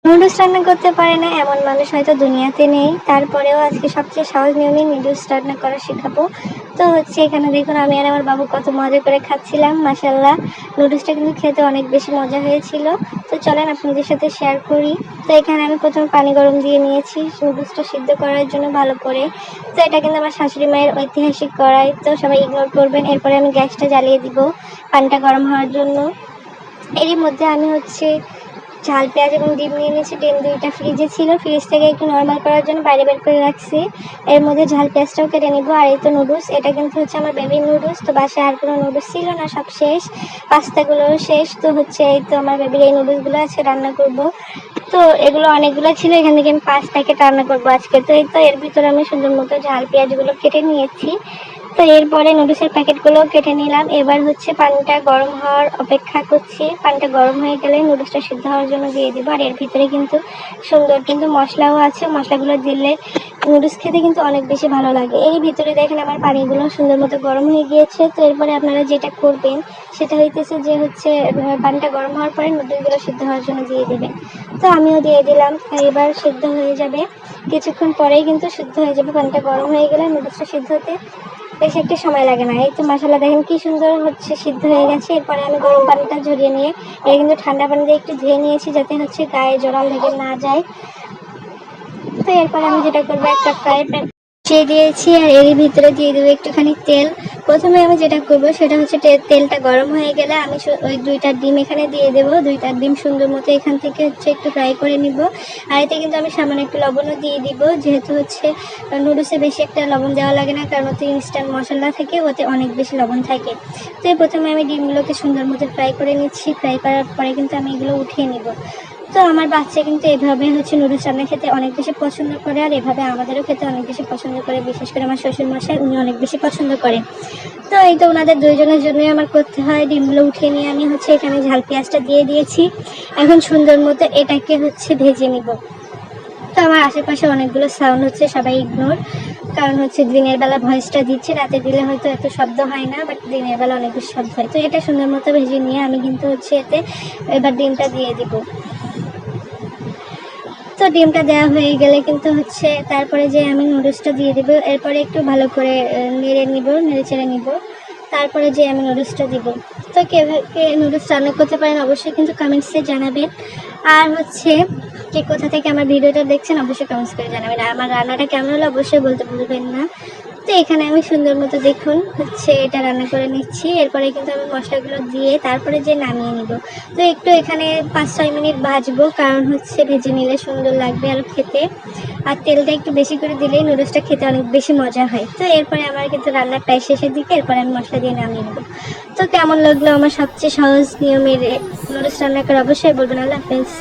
Noodles রান্না করতে পারে না এমন মানুষ হয়তো দুনিয়াতে নেই। তারপরেও আজকে সবচেয়ে সহজ নিয়মে নুডলস রান্না করা শেখাবো। তো হচ্ছে এখানে দেখুন আমি আর আমার বাবু কত মজা করে খাচ্ছিলাম। মাশাআল্লাহ নুডলসটা কিন্তু খেতে অনেক বেশি মজা হয়েছিল। তো চলেন আপনাদের সাথে শেয়ার করি। তো এখানে আমি প্রথমে পানি গরম দিয়ে নিয়েছি নুডলসটা সিদ্ধ করার জন্য ভালো করে। তো এটা কিন্তু আমার শাশুড়ি মায়ের ঐতিহাসিক কড়াই, তো সবাই ইগনোর করবেন। এরপরে আমি গ্যাসটা জ্বালিয়ে দিব পানিটা গরম হওয়ার জন্য। এরই মধ্যে আমি হচ্ছে ঝাল পেঁয়াজ এবং ডিম নিয়ে নিয়েছি। ডিম 2টা ফ্রিজে ছিল, ফ্রিজ থেকে একটু নর্মাল করার জন্য বাইরে বের করে রাখছি। এর মধ্যে ঝাল পেঁয়াজটাও কেটে নিব। আর এই তো নুডলস, এটা কিন্তু হচ্ছে আমার বেবির নুডলস। তো বাসায় আর কোনো নুডলস ছিল না, সব শেষ, পাস্তাগুলোও শেষ। তো হচ্ছে এই তো আমার বেবির এই নুডলসগুলো আজকে রান্না করব। তো এগুলো অনেকগুলো ছিল, এখান থেকে আমি 5 প্যাকেট রান্না করবো আজকে। তো এই তো এর ভিতরে আমি সুন্দর মতো ঝাল পেঁয়াজগুলো কেটে নিয়েছি। তো এরপরে নুডলসের প্যাকেটগুলো কেটে নিলাম। এবার হচ্ছে পানিটা গরম হওয়ার অপেক্ষা করছি। পানিটা গরম হয়ে গেলে নুডলসটা সিদ্ধ হওয়ার জন্য দিয়ে দিব। আর এর ভিতরে কিন্তু সুন্দর কিন্তু মশলাও আছে, মশলাগুলো দিলে নুডলস খেতে কিন্তু অনেক বেশি ভালো লাগে। এর ভিতরে দেখেন আমার পানিগুলো সুন্দর মতো গরম হয়ে গিয়েছে। তো এরপরে আপনারা যেটা করবেন সেটা হইতেছে যে হচ্ছে পানিটা গরম হওয়ার পরে নুডলসগুলো সিদ্ধ হওয়ার জন্য দিয়ে দেবেন। তো আমিও দিয়ে দিলাম। এবার সিদ্ধ হয়ে যাবে, কিছুক্ষণ পরেই কিন্তু সিদ্ধ হয়ে যাবে। পানিটা গরম হয়ে গেলে নুডলসটা সিদ্ধ হতে বেশি একটা সময় লাগে না। এই তো মশলা দেখেন কি সুন্দর হচ্ছে সিদ্ধ হয়ে গেছে। এরপরে আমি গরম পানিটা ঝরিয়ে নিয়ে এটা কিন্তু ঠান্ডা পানি দিয়ে একটু ধুয়ে নিয়েছি যাতে হচ্ছে গায়ে জড়াল লেগে না যায়। তো এরপরে আমি যেটা করবো, একটা ফ্রাই প্যান বসিয়ে দিয়েছি আর এর ভিতরে দিয়ে দেবো একটুখানি তেল। প্রথমে আমি যেটা করবো সেটা হচ্ছে তেলটা গরম হয়ে গেলে আমি ওই 2টা ডিম এখানে দিয়ে দেবো। 2টা ডিম সুন্দর মতো এখান থেকে হচ্ছে একটু ফ্রাই করে নিব। আর এতে কিন্তু আমি সামান্য একটু লবণও দিয়ে দিব, যেহেতু হচ্ছে নুডলসে বেশি একটা লবণ দেওয়া লাগে না, কারণ ওতে ইনস্ট্যান্ট মশলা থাকে, ওতে অনেক বেশি লবণ থাকে। তো প্রথমে আমি ডিমগুলোকে সুন্দর মতো ফ্রাই করে নিচ্ছি। ফ্রাই করার পরে কিন্তু আমি এগুলো উঠিয়ে নিব। তো আমার বাচ্চা কিন্তু এভাবে হচ্ছে নুডলস রান্না খেতে অনেক বেশি পছন্দ করে, আর এভাবে আমাদেরও খেতে অনেক বেশি পছন্দ করে। বিশেষ করে আমার শ্বশুরমশাই, উনি অনেক বেশি পছন্দ করেন। তো এই তো ওনাদের দুইজনের জন্যই আমার করতে হয়। ডিমগুলো উঠিয়ে নিয়ে আমি হচ্ছে এখানে ঝাল পেঁয়াজটা দিয়ে দিয়েছি। এখন সুন্দর মতো এটাকে হচ্ছে ভেজে নিব। তো আমার আশেপাশে অনেকগুলো সাউন্ড হচ্ছে, সবাই ইগনোর, কারণ হচ্ছে দিনের বেলা ভয়েসটা দিচ্ছে, রাতে দিলে হয়তো এত শব্দ হয় না, বাট দিনের বেলা অনেক বেশি শব্দ হয়। তো এটা সুন্দর মতো ভেজে নিয়ে আমি কিন্তু হচ্ছে এতে এবার ডিমটা দিয়ে দিব। তো ডিমটা দেওয়া হয়ে গেলে কিন্তু হচ্ছে তারপরে যে আমি নুডলসটা দিয়ে দেব। এরপরে একটু ভালো করে নেড়ে চেড়ে নিব। তারপরে যে আমি নুডলসটা দিব। তো কে নুডলস রান্না করতে পারেন অবশ্যই কিন্তু কমেন্টসে জানাবেন। আর হচ্ছে কে কোথা থেকে আমার ভিডিওটা দেখছেন অবশ্যই কমেন্টস করে জানাবেন। আর আমার রান্নাটা কেমন হলো অবশ্যই বলতে ভুলবেন না। তো এখানে আমি সুন্দর মতো দেখুন হচ্ছে এটা রান্না করে নিচ্ছি। এরপরে কিন্তু আমি মশলাগুলো দিয়ে তারপরে যে নামিয়ে নিব। তো একটু এখানে 5-6 মিনিট ভাজবো, কারণ হচ্ছে ভেজে নিলে সুন্দর লাগবে আর খেতে। আর তেলটা একটু বেশি করে দিলেই নুডলসটা খেতে অনেক বেশি মজা হয়। তো এরপরে আমার কিন্তু রান্নার প্রায় শেষের দিকে, এরপরে আমি মশলা দিয়ে নামিয়ে নেব। তো কেমন লাগলো আমার সবচেয়ে সহজ নিয়মের নুডলস রান্না করে অবশ্যই বলবেন। আল্লাহ হাফেজ।